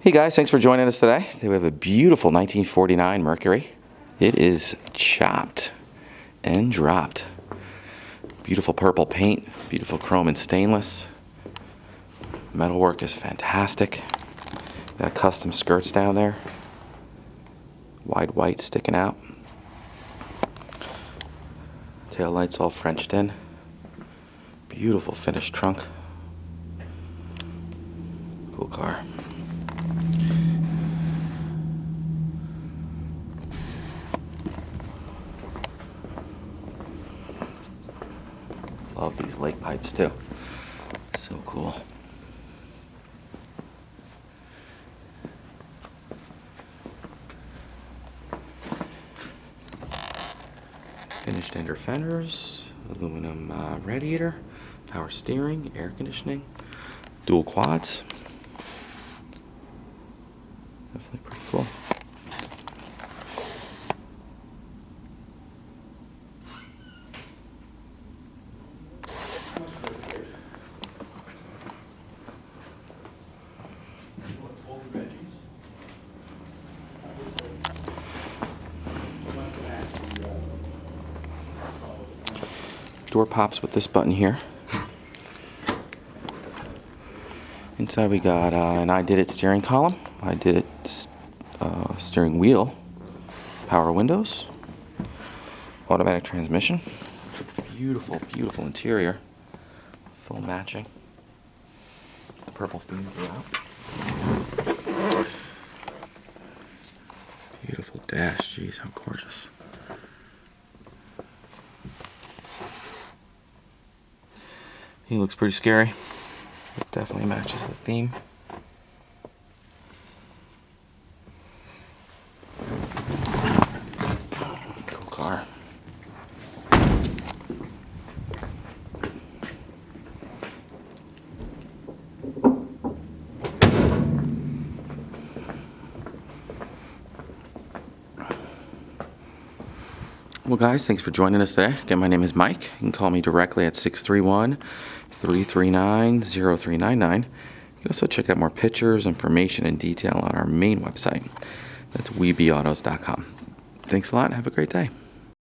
Hey guys, thanks for joining us today. Today we have a beautiful 1949 Mercury. It is chopped and dropped. Beautiful purple paint, beautiful chrome and stainless. Metalwork is fantastic. Got custom skirts down there. Wide white sticking out. Tail lights all Frenched in. Beautiful finished trunk. Cool car. Love these lake pipes too. So cool. Finished ender fenders, aluminum radiator, power steering, air conditioning, dual quads. Definitely pretty cool. Door pops with this button here. Inside we got an I did it steering column, I did it steering wheel, power windows, automatic transmission. Beautiful, beautiful interior, full matching. The purple theme throughout. Beautiful dash, geez, how gorgeous. He looks pretty scary. It definitely matches the theme. Cool car. Well guys, thanks for joining us today. Again, my name is Mike. You can call me directly at 631-339-0399. You can also check out more pictures, information, and detail on our main website. That's webeautos.com. Thanks a lot and have a great day.